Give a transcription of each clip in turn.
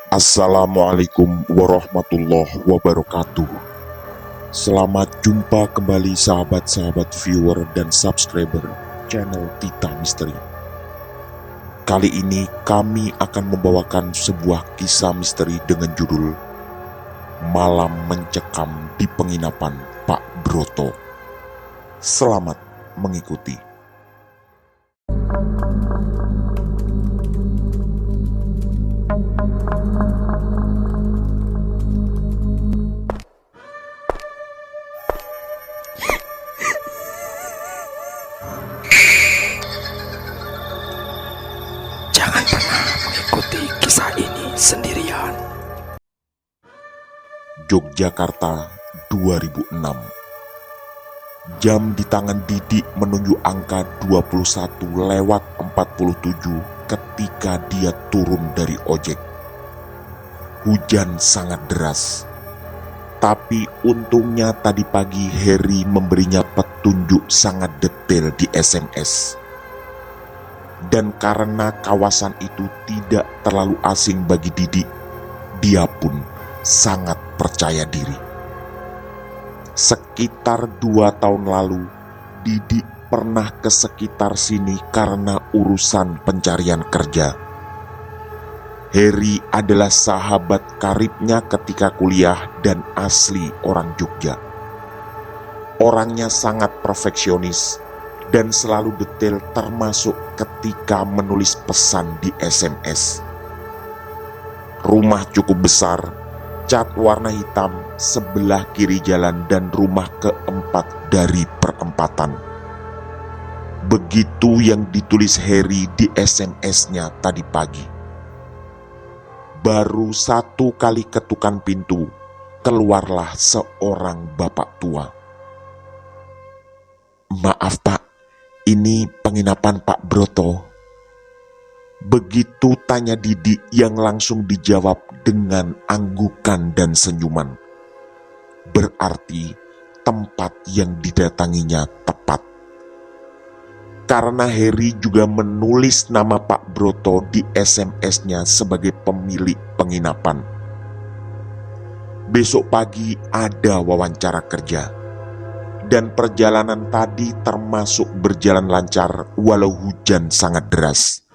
Assalamualaikum warahmatullahi wabarakatuh. Selamat jumpa kembali sahabat-sahabat viewer dan subscriber channel Tita Misteri. Kali ini kami akan membawakan sebuah kisah misteri dengan judul Malam Mencekam di Penginapan Pak Broto. Selamat mengikuti. Jangan pernah mengikuti kisah ini sendirian. Yogyakarta 2006. Jam di tangan Didik menunjuk angka 21:47 ketika dia turun dari ojek. Hujan sangat deras. Tapi untungnya tadi pagi Heri memberinya petunjuk sangat detail di SMS. Dan karena kawasan itu tidak terlalu asing bagi Didik, dia pun sangat percaya diri. Sekitar 2 tahun lalu, Didik pernah ke sekitar sini karena urusan pencarian kerja. Heri adalah sahabat karibnya ketika kuliah dan asli orang Jogja. Orangnya sangat perfeksionis dan selalu detail termasuk ketika menulis pesan di SMS. Rumah cukup besar, cat warna hitam sebelah kiri jalan dan rumah keempat dari perempatan. Begitu yang ditulis Heri di SMS-nya tadi pagi. Baru 1 kali ketukan pintu, keluarlah seorang bapak tua. "Maaf Pak, ini penginapan Pak Broto?" Begitu tanya Didik yang langsung dijawab dengan anggukan dan senyuman. Berarti tempat yang didatanginya tepat. Karena Heri juga menulis nama Pak Broto di SMS-nya sebagai pemilik penginapan. Besok pagi ada wawancara kerja. Dan perjalanan tadi termasuk berjalan lancar walau hujan sangat deras.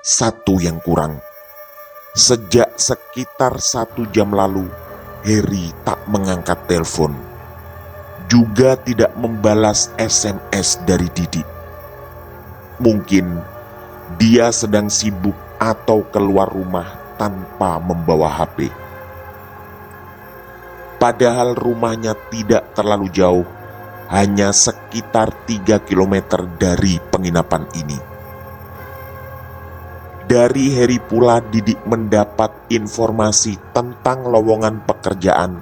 Satu yang kurang, sejak sekitar 1 jam lalu, Heri tak mengangkat telepon. Juga tidak membalas SMS dari Didik. Mungkin dia sedang sibuk atau keluar rumah tanpa membawa HP. Padahal rumahnya tidak terlalu jauh, hanya sekitar 3 km dari penginapan ini. Dari Heri pula Didik mendapat informasi tentang lowongan pekerjaan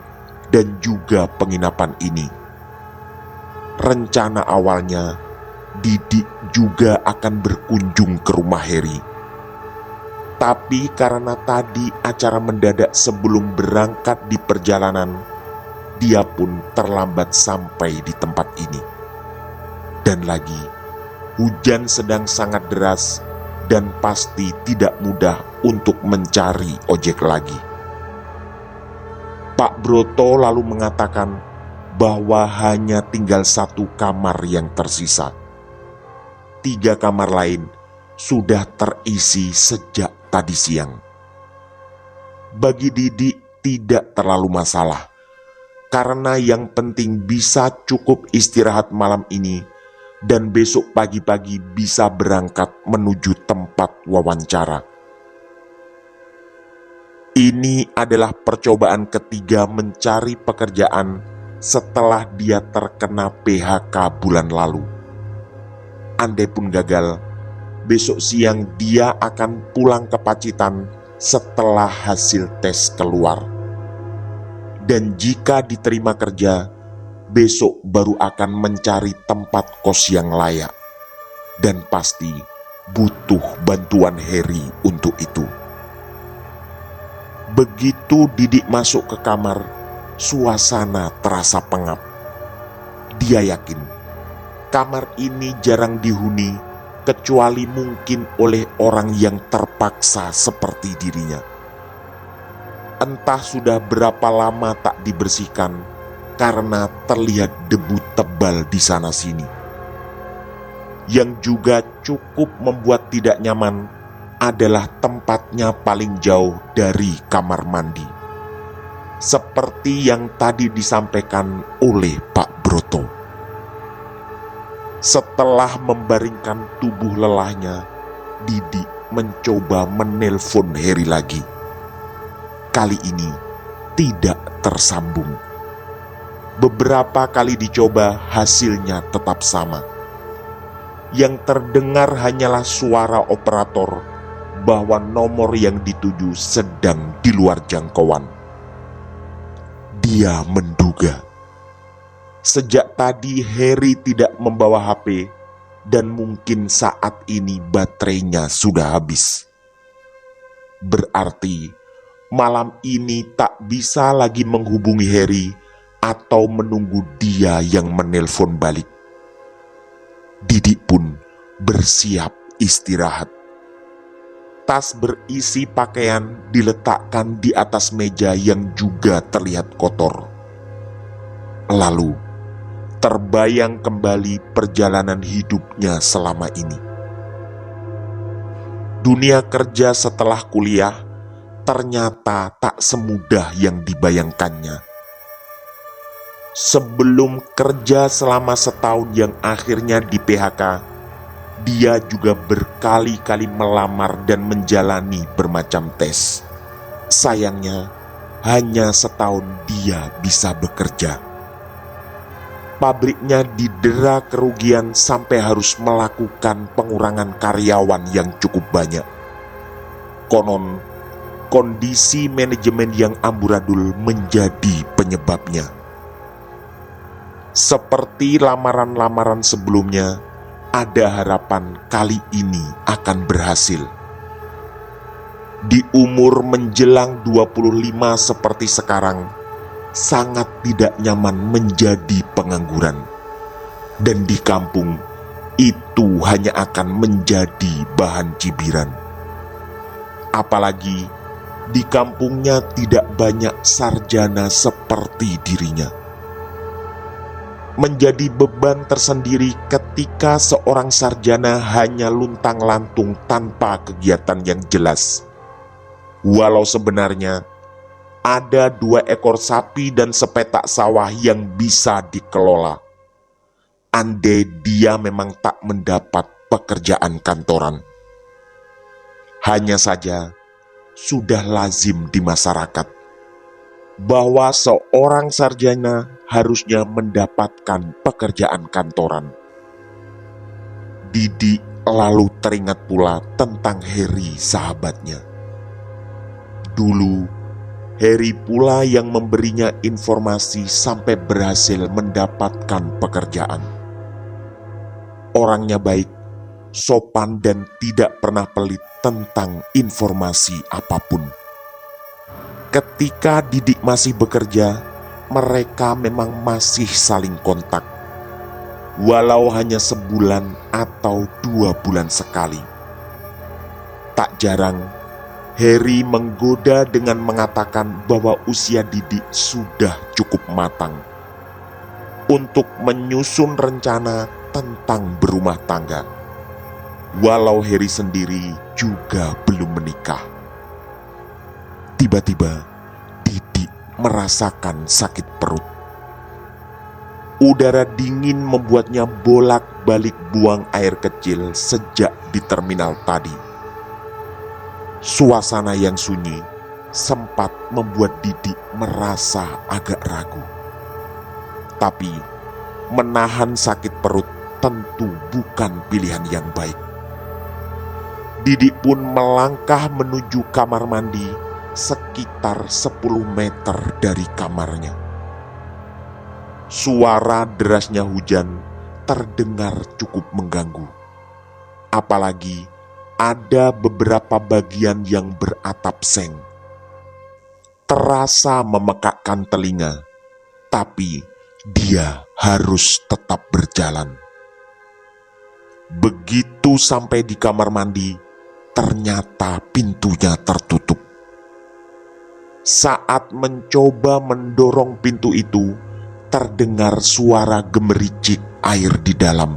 dan juga penginapan ini. Rencana awalnya, Didik juga akan berkunjung ke rumah Heri. Tapi karena tadi acara mendadak sebelum berangkat di perjalanan, dia pun terlambat sampai di tempat ini. Dan lagi, hujan sedang sangat deras dan pasti tidak mudah untuk mencari ojek lagi. Pak Broto lalu mengatakan bahwa hanya tinggal 1 kamar yang tersisa. 3 kamar lain sudah terisi sejak tadi siang. Bagi Didik tidak terlalu masalah, karena yang penting bisa cukup istirahat malam ini dan besok pagi-pagi bisa berangkat menuju tempat wawancara. Ini adalah percobaan ketiga mencari pekerjaan setelah dia terkena PHK bulan lalu. Andai pun gagal, besok siang dia akan pulang ke Pacitan setelah hasil tes keluar. Dan jika diterima kerja, besok baru akan mencari tempat kos yang layak. Dan pasti butuh bantuan Heri untuk itu. Begitu Didik masuk ke kamar, suasana terasa pengap. Dia yakin kamar ini jarang dihuni kecuali mungkin oleh orang yang terpaksa seperti dirinya. Entah sudah berapa lama tak dibersihkan karena terlihat debu tebal di sana-sini. Yang juga cukup membuat tidak nyaman adalah tempatnya paling jauh dari kamar mandi. Seperti yang tadi disampaikan oleh Pak Broto. Setelah membaringkan tubuh lelahnya, Didi mencoba menelpon Heri lagi. Kali ini tidak tersambung. Beberapa kali dicoba, hasilnya tetap sama. Yang terdengar hanyalah suara operator bahwa nomor yang dituju sedang di luar jangkauan. Dia menduga sejak tadi Heri tidak membawa HP dan mungkin saat ini baterainya sudah habis. Berarti malam ini tak bisa lagi menghubungi Heri atau menunggu dia yang menelpon balik. Didi pun bersiap istirahat. Tas berisi pakaian diletakkan di atas meja yang juga terlihat kotor. Lalu terbayang kembali perjalanan hidupnya selama ini. Dunia kerja setelah kuliah ternyata tak semudah yang dibayangkannya. Sebelum kerja selama setahun yang akhirnya di PHK, dia juga berkali-kali melamar dan menjalani bermacam tes. Sayangnya, hanya setahun dia bisa bekerja. Pabriknya didera kerugian sampai harus melakukan pengurangan karyawan yang cukup banyak. Konon, kondisi manajemen yang amburadul menjadi penyebabnya. Seperti lamaran-lamaran sebelumnya, ada harapan kali ini akan berhasil. Di umur menjelang 25 seperti sekarang, sangat tidak nyaman menjadi pengangguran. Dan di kampung, itu hanya akan menjadi bahan cibiran. Apalagi di kampungnya tidak banyak sarjana seperti dirinya. Menjadi beban tersendiri ketika seorang sarjana hanya luntang-lantung tanpa kegiatan yang jelas. Walau sebenarnya ada 2 ekor sapi dan sepetak sawah yang bisa dikelola. Andai dia memang tak mendapat pekerjaan kantoran. Hanya saja sudah lazim di masyarakat bahwa seorang sarjana harusnya mendapatkan pekerjaan kantoran. Didi lalu teringat pula tentang Heri sahabatnya. Dulu, Heri pula yang memberinya informasi sampai berhasil mendapatkan pekerjaan. Orangnya baik, sopan dan tidak pernah pelit tentang informasi apapun. Ketika Didik masih bekerja, mereka memang masih saling kontak, walau hanya sebulan atau 2 bulan sekali. Tak jarang, Heri menggoda dengan mengatakan bahwa usia Didik sudah cukup matang untuk menyusun rencana tentang berumah tangga, walau Heri sendiri juga belum menikah. Tiba-tiba Didik merasakan sakit perut. Udara dingin membuatnya bolak-balik buang air kecil sejak di terminal tadi. Suasana yang sunyi sempat membuat Didik merasa agak ragu. Tapi menahan sakit perut tentu bukan pilihan yang baik. Didik pun melangkah menuju kamar mandi sekitar 10 meter dari kamarnya. Suara derasnya hujan terdengar cukup mengganggu. Apalagi ada beberapa bagian yang beratap seng. Terasa memekakkan telinga, tapi dia harus tetap berjalan. Begitu sampai di kamar mandi, ternyata pintunya tertutup. Saat mencoba mendorong pintu itu, terdengar suara gemericik air di dalam.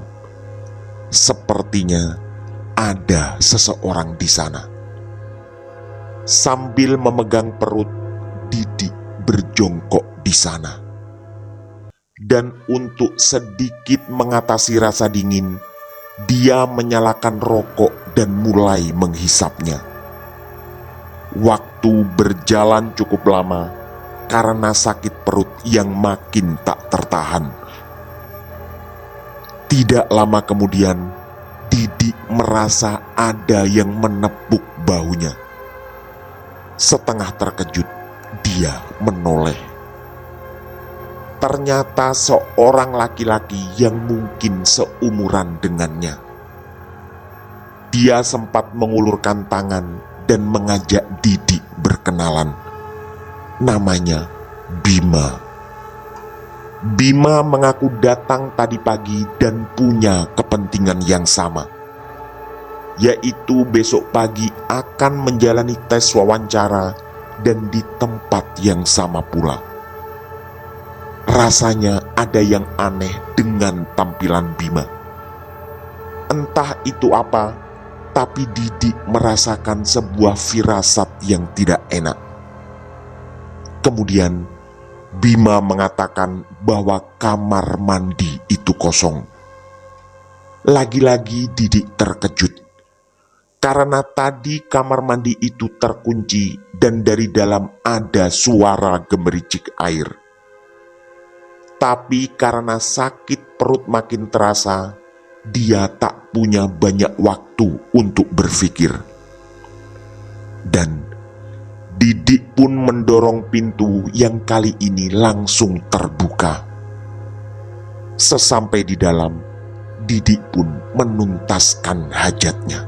Sepertinya ada seseorang di sana. Sambil memegang perut, Didik berjongkok di sana. Dan untuk sedikit mengatasi rasa dingin, dia menyalakan rokok dan mulai menghisapnya. Waktu berjalan cukup lama karena sakit perut yang makin tak tertahan. Tidak lama kemudian, Didik merasa ada yang menepuk bahunya. Setengah terkejut, dia menoleh. Ternyata seorang laki-laki yang mungkin seumuran dengannya. Dia sempat mengulurkan tangan dan mengajak Didik berkenalan. Namanya Bima. Bima mengaku datang tadi pagi dan punya kepentingan yang sama, yaitu besok pagi akan menjalani tes wawancara dan di tempat yang sama pula. Rasanya ada yang aneh dengan tampilan Bima. Entah itu apa, tapi Didik merasakan sebuah firasat yang tidak enak. Kemudian Bima mengatakan bahwa kamar mandi itu kosong. Lagi-lagi Didik terkejut, karena tadi kamar mandi itu terkunci dan dari dalam ada suara gemericik air. Tapi karena sakit perut makin terasa, dia tak punya banyak waktu untuk berpikir. Dan Didik pun mendorong pintu yang kali ini langsung terbuka. Sesampai di dalam, Didik pun menuntaskan hajatnya.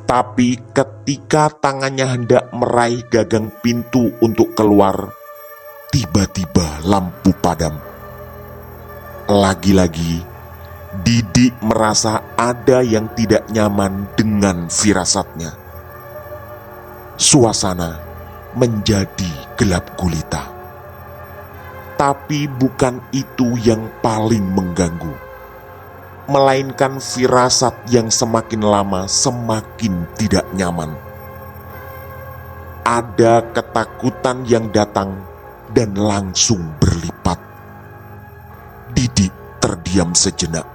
Tapi ketika tangannya hendak meraih gagang pintu untuk keluar, tiba-tiba lampu padam. Lagi-lagi, Didik merasa ada yang tidak nyaman dengan firasatnya. Suasana menjadi gelap gulita. Tapi bukan itu yang paling mengganggu, melainkan firasat yang semakin lama semakin tidak nyaman. Ada ketakutan yang datang dan langsung berlipat. Didik terdiam sejenak,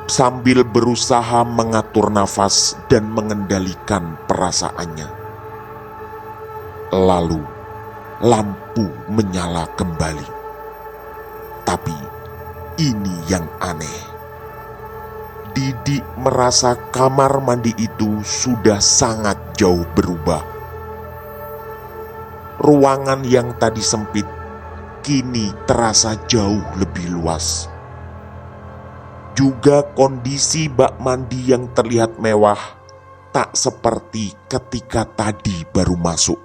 sambil berusaha mengatur nafas dan mengendalikan perasaannya. Lalu lampu menyala kembali. Tapi ini yang aneh. Didik merasa kamar mandi itu sudah sangat jauh berubah. Ruangan yang tadi sempit kini terasa jauh lebih luas. Juga kondisi bak mandi yang terlihat mewah tak seperti ketika tadi baru masuk.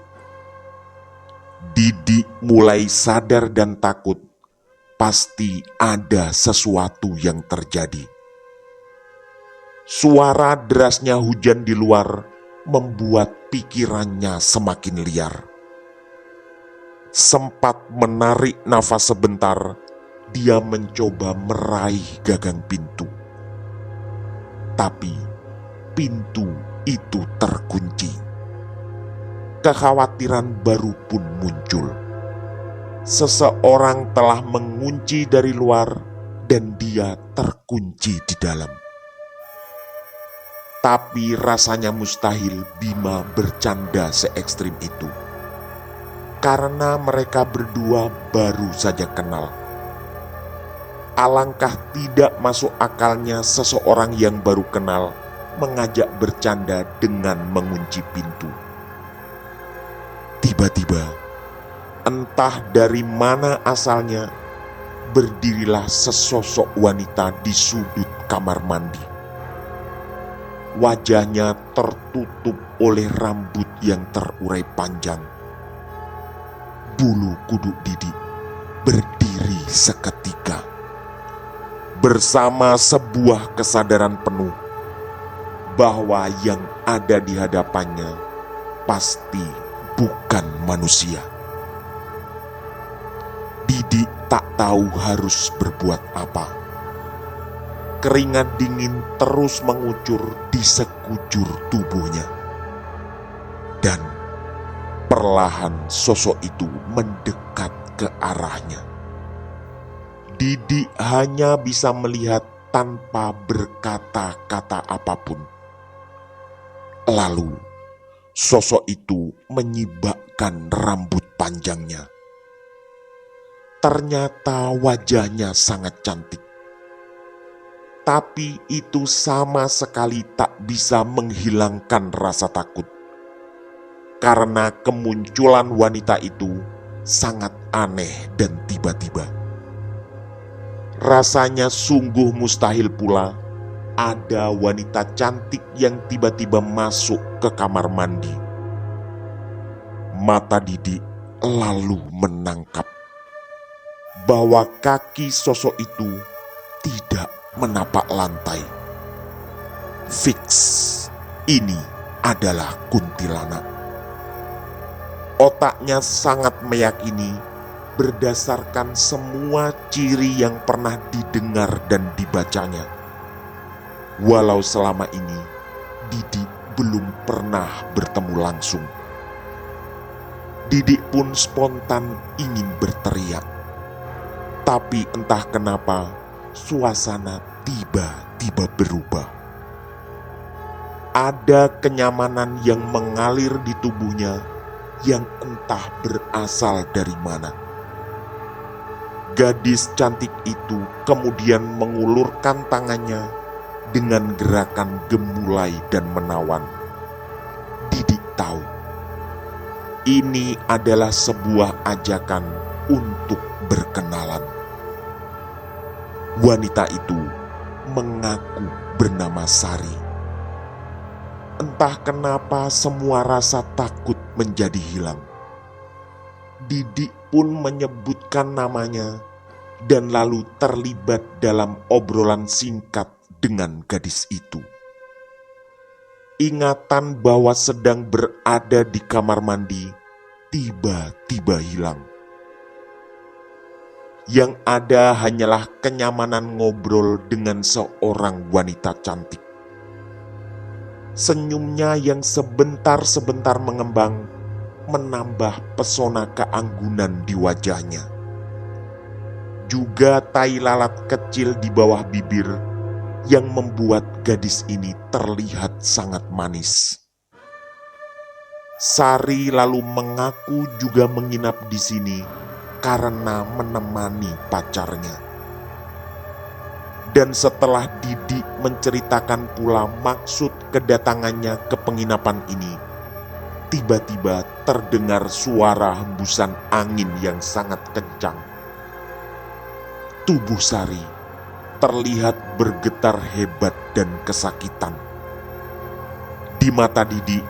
Didik mulai sadar dan takut, pasti ada sesuatu yang terjadi. Suara derasnya hujan di luar membuat pikirannya semakin liar. Sempat menarik nafas sebentar, dia mencoba meraih gagang pintu. Tapi pintu itu terkunci. Kekhawatiran baru pun muncul. Seseorang telah mengunci dari luar dan dia terkunci di dalam. Tapi rasanya mustahil Bima bercanda se-ekstrim itu, karena mereka berdua baru saja kenal. Alangkah tidak masuk akalnya seseorang yang baru kenal mengajak bercanda dengan mengunci pintu. Tiba-tiba, entah dari mana asalnya, berdirilah sesosok wanita di sudut kamar mandi. Wajahnya tertutup oleh rambut yang terurai panjang. Bulu kuduk Didik berdiri seketika, bersama sebuah kesadaran penuh bahwa yang ada di hadapannya pasti bukan manusia. Didik tak tahu harus berbuat apa. Keringat dingin terus mengucur di sekujur tubuhnya. Dan perlahan sosok itu mendekat ke arahnya. Didik hanya bisa melihat tanpa berkata-kata apapun. Lalu sosok itu menyibakkan rambut panjangnya. Ternyata wajahnya sangat cantik. Tapi itu sama sekali tak bisa menghilangkan rasa takut. Karena kemunculan wanita itu sangat aneh dan tiba-tiba. Rasanya sungguh mustahil pula ada wanita cantik yang tiba-tiba masuk ke kamar mandi. Mata Didik lalu menangkap bahwa kaki sosok itu tidak menapak lantai. Fix, ini adalah kuntilanak. Otaknya sangat meyakini berdasarkan semua ciri yang pernah didengar dan dibacanya. Walau selama ini Didik belum pernah bertemu langsung. Didik pun spontan ingin berteriak. Tapi entah kenapa suasana tiba-tiba berubah. Ada kenyamanan yang mengalir di tubuhnya yang entah berasal dari mana. Gadis cantik itu kemudian mengulurkan tangannya dengan gerakan gemulai dan menawan. Didik tahu ini adalah sebuah ajakan untuk berkenalan. Wanita itu mengaku bernama Sari. Entah kenapa semua rasa takut menjadi hilang. Didik pun menyebutkan namanya dan lalu terlibat dalam obrolan singkat dengan gadis itu. Ingatan bahwa sedang berada di kamar mandi tiba-tiba hilang. Yang ada hanyalah kenyamanan ngobrol dengan seorang wanita cantik. Senyumnya yang sebentar-sebentar mengembang menambah pesona keanggunan di wajahnya. Juga tai lalat kecil di bawah bibir yang membuat gadis ini terlihat sangat manis. Sari lalu mengaku juga menginap di sini karena menemani pacarnya. Dan setelah Didik menceritakan pula maksud kedatangannya ke penginapan ini, tiba-tiba terdengar suara hembusan angin yang sangat kencang. Tubuh Sari terlihat bergetar hebat dan kesakitan. Di mata Didik,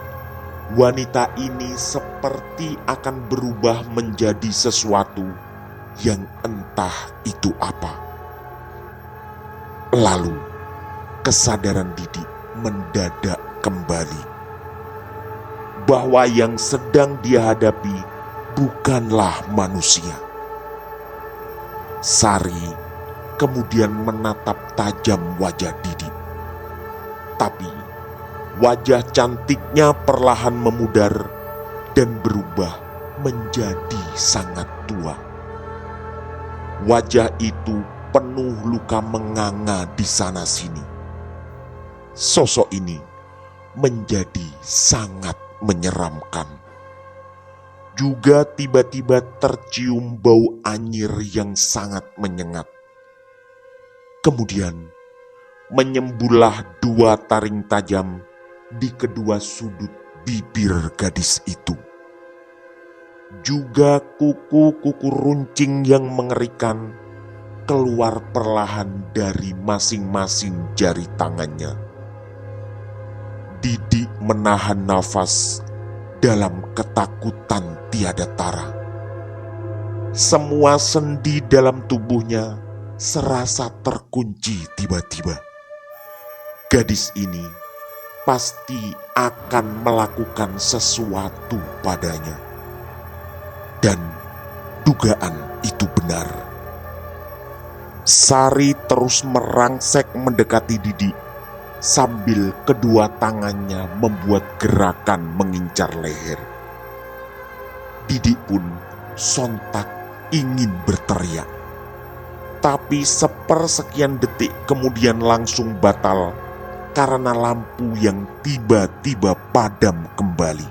wanita ini seperti akan berubah menjadi sesuatu yang entah itu apa. Lalu kesadaran Didik mendadak kembali bahwa yang sedang dia hadapi bukanlah manusia. Sari kemudian menatap tajam wajah Didik. Tapi wajah cantiknya perlahan memudar dan berubah menjadi sangat tua. Wajah itu penuh luka menganga di sana-sini. Sosok ini menjadi sangat menyeramkan. Juga tiba-tiba tercium bau anyir yang sangat menyengat. Kemudian menyembullah 2 taring tajam di kedua sudut bibir gadis itu. Juga kuku-kuku runcing yang mengerikan keluar perlahan dari masing-masing jari tangannya. Didik menahan nafas dalam ketakutan tiada tara. Semua sendi dalam tubuhnya serasa terkunci tiba-tiba. Gadis ini pasti akan melakukan sesuatu padanya. Dan dugaan itu benar. Sari terus merangsek mendekati Didi sambil kedua tangannya membuat gerakan mengincar leher. Didi pun sontak ingin berteriak, tapi sepersekian detik kemudian langsung batal karena lampu yang tiba-tiba padam kembali.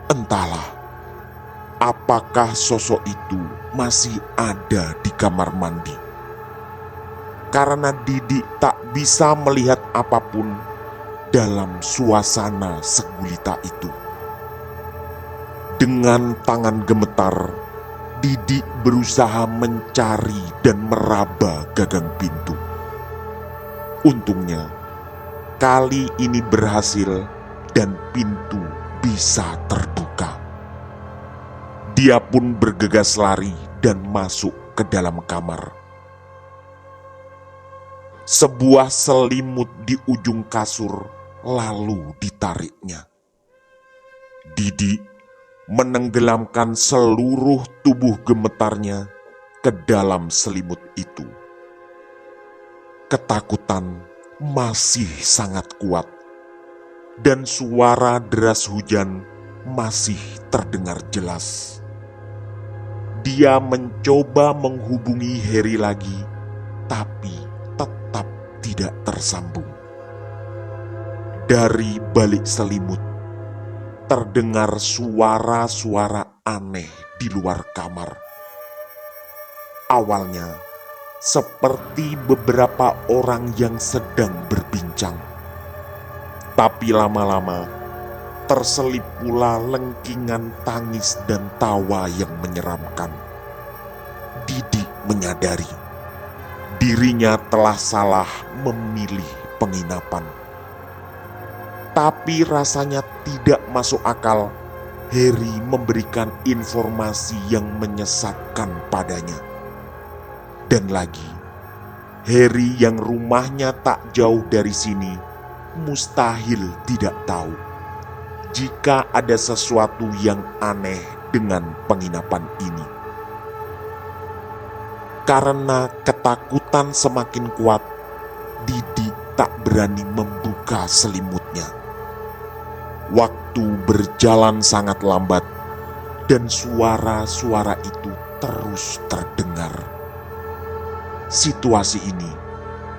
Entahlah, apakah sosok itu masih ada di kamar mandi. Karena Didi tak bisa melihat apapun dalam suasana segulita itu. Dengan tangan gemetar, Didi berusaha mencari dan meraba gagang pintu. Untungnya, kali ini berhasil dan pintu bisa terbuka. Dia pun bergegas lari dan masuk ke dalam kamar. Sebuah selimut di ujung kasur lalu ditariknya. Didi menenggelamkan seluruh tubuh gemetarnya ke dalam selimut itu. Ketakutan masih sangat kuat dan suara deras hujan masih terdengar jelas. Dia mencoba menghubungi Heri lagi, tapi tetap tidak tersambung. Dari balik selimut, terdengar suara-suara aneh di luar kamar. Awalnya, seperti beberapa orang yang sedang berbincang. Tapi lama-lama, terselip pula lengkingan tangis dan tawa yang menyeramkan. Didi menyadari dirinya telah salah memilih penginapan. Tapi rasanya tidak masuk akal Heri memberikan informasi yang menyesatkan padanya. Dan lagi, Heri yang rumahnya tak jauh dari sini mustahil tidak tahu jika ada sesuatu yang aneh dengan penginapan ini. Karena ketakutan semakin kuat, Didi tak berani membuka selimutnya. Waktu berjalan sangat lambat dan suara-suara itu terus terdengar. Situasi ini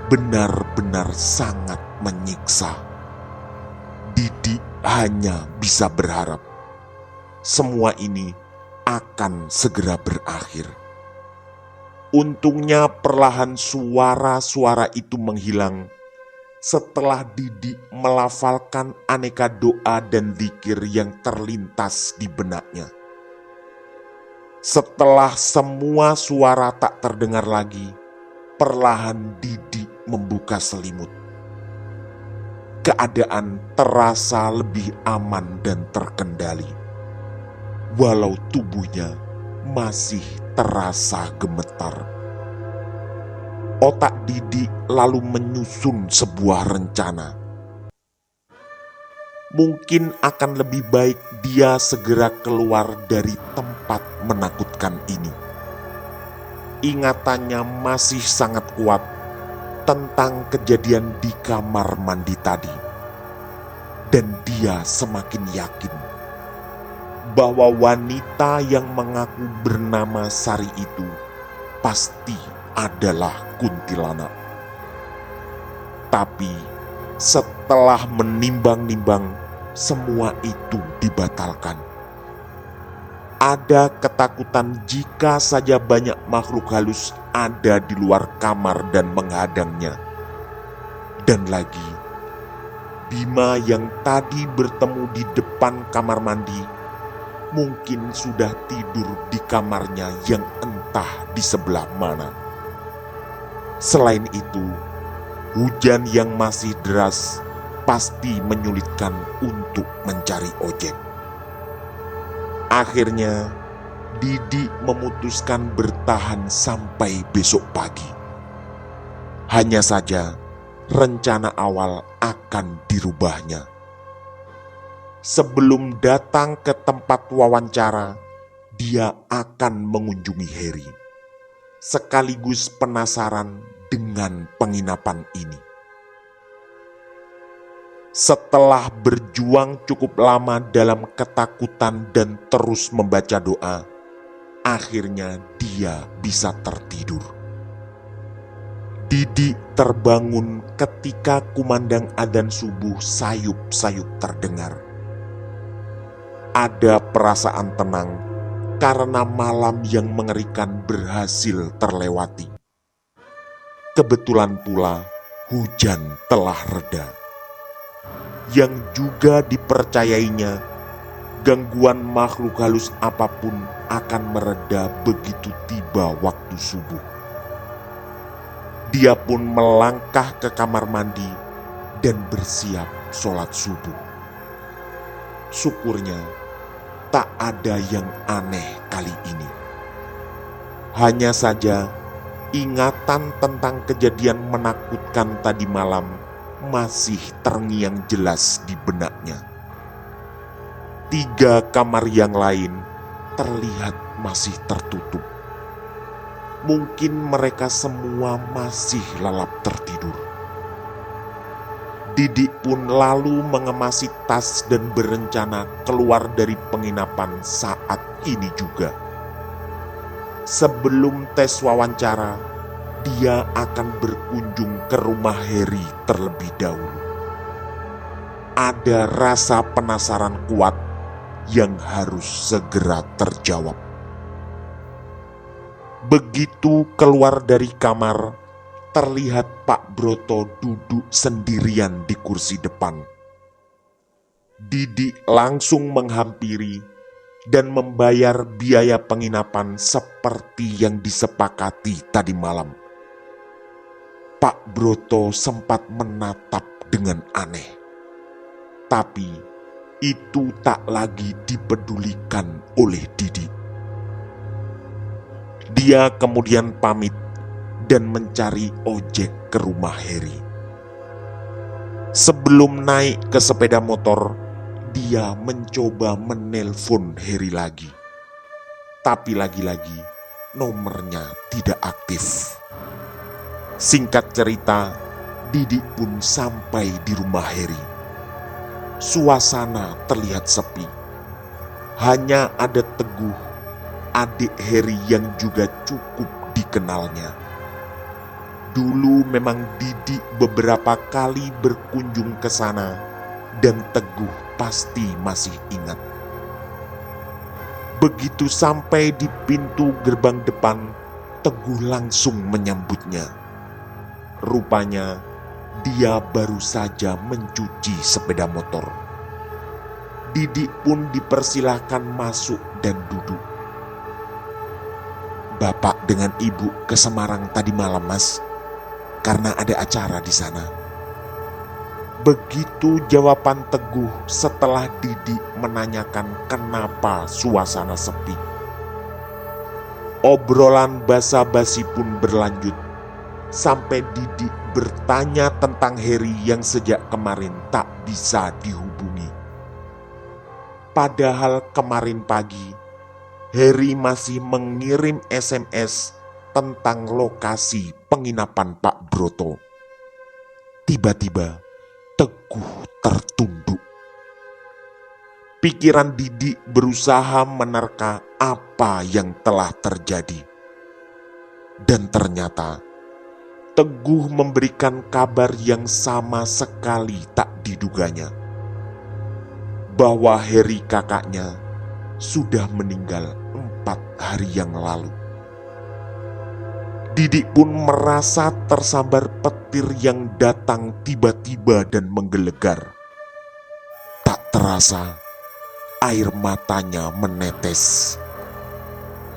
benar-benar sangat menyiksa. Didi hanya bisa berharap semua ini akan segera berakhir. Untungnya perlahan suara-suara itu menghilang setelah Didi melafalkan aneka doa dan zikir yang terlintas di benaknya. Setelah semua suara tak terdengar lagi, perlahan Didi membuka selimut. Keadaan terasa lebih aman dan terkendali, walau tubuhnya masih terasa gemetar. Otak Didi lalu menyusun sebuah rencana. Mungkin akan lebih baik dia segera keluar dari tempat menakutkan ini. Ingatannya masih sangat kuat tentang kejadian di kamar mandi tadi. Dan dia semakin yakin bahwa wanita yang mengaku bernama Sari itu pasti adalah kuntilanak. Tapi setelah menimbang-nimbang, semua itu dibatalkan. Ada ketakutan jika saja banyak makhluk halus ada di luar kamar dan menghadangnya. Dan lagi, Bima yang tadi bertemu di depan kamar mandi mungkin sudah tidur di kamarnya yang entah di sebelah mana. Selain itu, hujan yang masih deras pasti menyulitkan untuk mencari ojek. Akhirnya, Didi memutuskan bertahan sampai besok pagi. Hanya saja, rencana awal akan dirubahnya. Sebelum datang ke tempat wawancara, dia akan mengunjungi Harry, sekaligus penasaran dengan penginapan ini. Setelah berjuang cukup lama dalam ketakutan dan terus membaca doa, akhirnya dia bisa tertidur. Didik terbangun ketika kumandang adzan subuh sayup-sayup terdengar. Ada perasaan tenang karena malam yang mengerikan berhasil terlewati. Kebetulan pula hujan telah reda. Yang juga dipercayainya, gangguan makhluk halus apapun akan mereda begitu tiba waktu subuh. Dia pun melangkah ke kamar mandi dan bersiap sholat subuh. Syukurnya tak ada yang aneh kali ini. Hanya saja ingatan tentang kejadian menakutkan tadi malam masih terngiang jelas di benaknya. 3 kamar yang lain terlihat masih tertutup. Mungkin mereka semua masih lelap tertidur. Didik pun lalu mengemasi tas dan berencana keluar dari penginapan saat ini juga. Sebelum tes wawancara, dia akan berkunjung ke rumah Harry terlebih dahulu. Ada rasa penasaran kuat yang harus segera terjawab. Begitu keluar dari kamar, terlihat Pak Broto duduk sendirian di kursi depan. Didik langsung menghampiri dan membayar biaya penginapan seperti yang disepakati tadi malam. Pak Broto sempat menatap dengan aneh, tapi itu tak lagi dipedulikan oleh Didik. Dia kemudian pamit dan mencari ojek ke rumah Harry. Sebelum naik ke sepeda motor, dia mencoba menelpon Harry lagi. Tapi lagi-lagi nomornya tidak aktif. Singkat cerita, Didik pun sampai di rumah Harry. Suasana terlihat sepi. Hanya ada Teguh, adik Harry yang juga cukup dikenalnya. Dulu memang Didik beberapa kali berkunjung ke sana dan Teguh pasti masih ingat. Begitu sampai di pintu gerbang depan, Teguh langsung menyambutnya. Rupanya dia baru saja mencuci sepeda motor. Didik pun dipersilahkan masuk dan duduk. "Bapak dengan Ibu ke Semarang tadi malam, Mas, karena ada acara di sana." Begitu jawaban Teguh setelah Didik menanyakan kenapa suasana sepi. Obrolan basa-basi pun berlanjut sampai Didik bertanya tentang Harry yang sejak kemarin tak bisa dihubungi. Padahal kemarin pagi Harry masih mengirim SMS tentang lokasi penginapan Pak Broto. Tiba-tiba Teguh tertunduk. Pikiran Didik berusaha menerka apa yang telah terjadi. Dan ternyata Teguh memberikan kabar yang sama sekali tak diduganya, bahwa Harry kakaknya sudah meninggal 4 hari yang lalu. Didik pun merasa tersambar petir yang datang tiba-tiba dan menggelegar. Tak terasa air matanya menetes.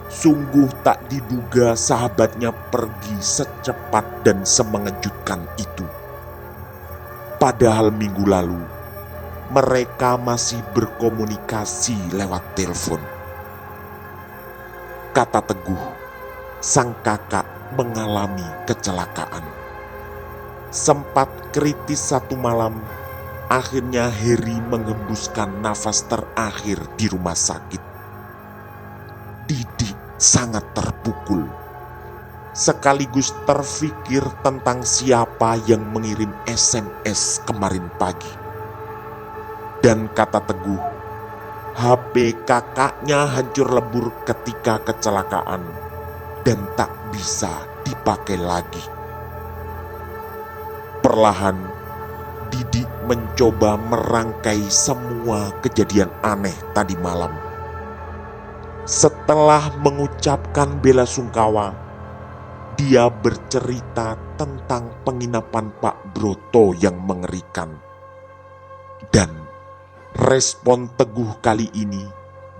Sungguh tak diduga sahabatnya pergi secepat dan semengejutkan itu. Padahal minggu lalu mereka masih berkomunikasi lewat telepon. Kata Teguh, sang kakak mengalami kecelakaan. Sempat kritis satu malam, akhirnya Harry menghembuskan nafas terakhir di rumah sakit. Didi sangat terpukul, sekaligus terfikir tentang siapa yang mengirim SMS kemarin pagi. Dan kata Teguh, HP kakaknya hancur lebur ketika kecelakaan dan tak bisa dipakai lagi. Perlahan, Didi mencoba merangkai semua kejadian aneh tadi malam. Setelah mengucapkan bela sungkawa, dia bercerita tentang penginapan Pak Broto yang mengerikan. Dan respon Teguh kali ini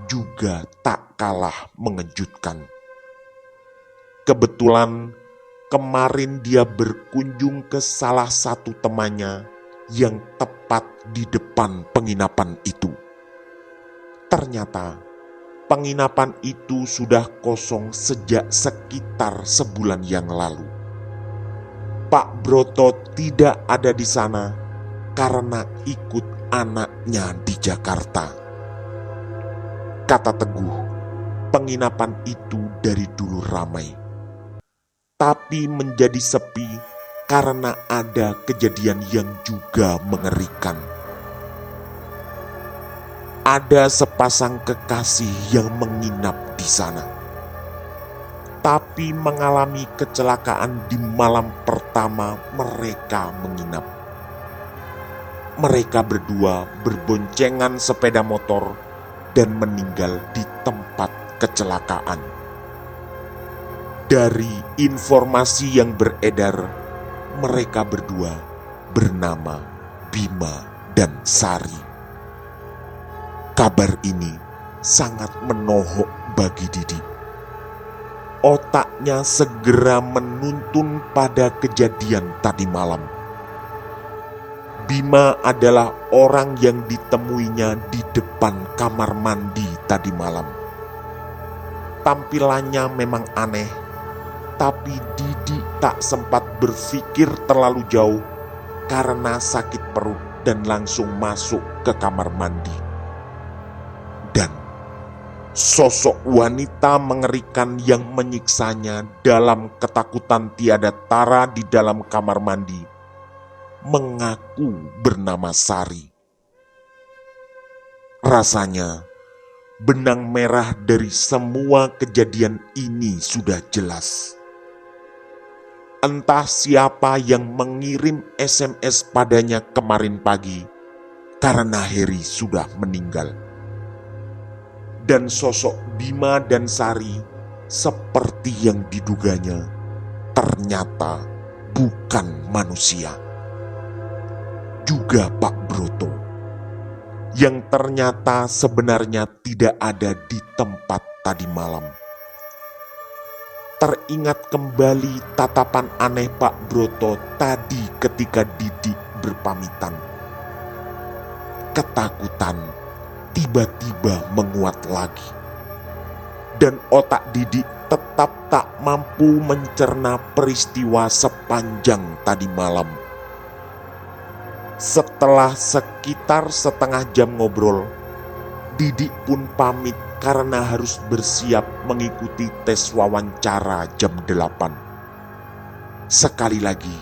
juga tak kalah mengejutkan. Kebetulan kemarin dia berkunjung ke salah satu temannya yang tepat di depan penginapan itu. Ternyata penginapan itu sudah kosong sejak sekitar sebulan yang lalu. Pak Broto tidak ada di sana karena ikut anaknya di Jakarta. Kata Teguh, penginapan itu dari dulu ramai, tapi menjadi sepi karena ada kejadian yang juga mengerikan. Ada sepasang kekasih yang menginap di sana, tapi mengalami kecelakaan di malam pertama mereka menginap. Mereka berdua berboncengan sepeda motor dan meninggal di tempat kecelakaan. Dari informasi yang beredar, mereka berdua bernama Bima dan Sari. Kabar ini sangat menohok bagi Didi. Otaknya segera menuntun pada kejadian tadi malam. Bima adalah orang yang ditemuinya di depan kamar mandi tadi malam. Tampilannya memang aneh, tapi Didi tak sempat berpikir terlalu jauh karena sakit perut dan langsung masuk ke kamar mandi. Dan sosok wanita mengerikan yang menyiksanya dalam ketakutan tiada tara di dalam kamar mandi mengaku bernama Sari. Rasanya benang merah dari semua kejadian ini sudah jelas. Entah siapa yang mengirim SMS padanya kemarin pagi karena Harry sudah meninggal. Dan sosok Bima dan Sari seperti yang diduganya ternyata bukan manusia. Juga Pak Broto yang ternyata sebenarnya tidak ada di tempat tadi malam. Teringat kembali tatapan aneh Pak Broto tadi ketika Didi berpamitan. Ketakutan tiba-tiba menguat lagi. Dan otak Didi tetap tak mampu mencerna peristiwa sepanjang tadi malam. Setelah sekitar setengah jam ngobrol, Didi pun pamit karena harus bersiap mengikuti tes wawancara jam 8. Sekali lagi,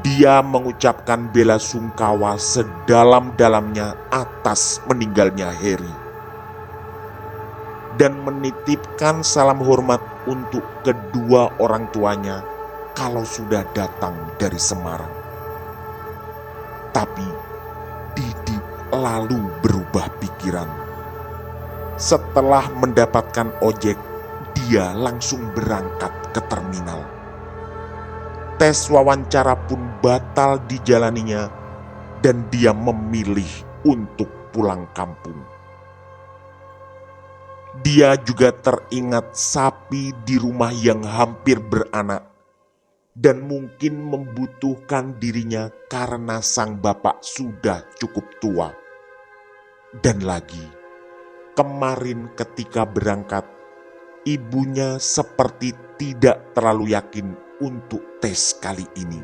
dia mengucapkan bela sungkawa sedalam-dalamnya atas meninggalnya Harry. Dan menitipkan salam hormat untuk kedua orang tuanya kalau sudah datang dari Semarang. Tapi Didi lalu berubah pikiran. Setelah mendapatkan ojek, dia langsung berangkat ke terminal. Tes wawancara pun batal dijalaninya dan dia memilih untuk pulang kampung. Dia juga teringat sapi di rumah yang hampir beranak dan mungkin membutuhkan dirinya karena sang bapak sudah cukup tua. Dan lagi, kemarin ketika berangkat, ibunya seperti tidak terlalu yakin untuk tes kali ini.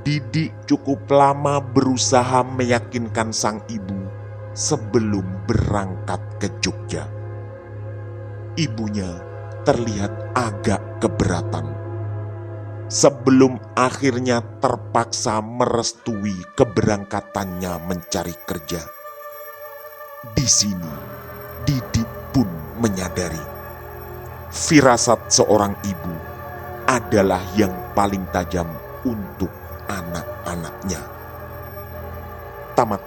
Didik cukup lama berusaha meyakinkan sang ibu sebelum berangkat ke Jogja. Ibunya terlihat agak keberatan sebelum akhirnya terpaksa merestui keberangkatannya mencari kerja. Di sini, Didik pun menyadari firasat seorang ibu adalah yang paling tajam untuk anak-anaknya. Tamat.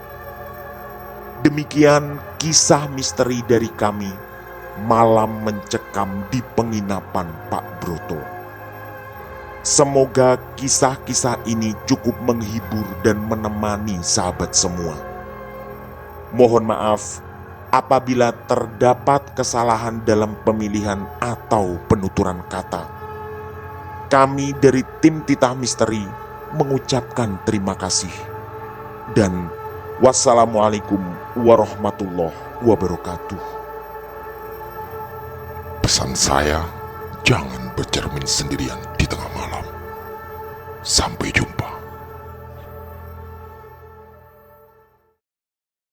Demikian kisah misteri dari kami, Malam Mencekam di Penginapan Pak Broto. Semoga kisah-kisah ini cukup menghibur dan menemani sahabat semua. Mohon maaf apabila terdapat kesalahan dalam pemilihan atau penuturan kata. Kami dari tim Titah Misteri mengucapkan terima kasih. Dan wassalamualaikum warahmatullahi wabarakatuh. Pesan saya, jangan bercermin sendirian di tengah malam. Sampai jumpa.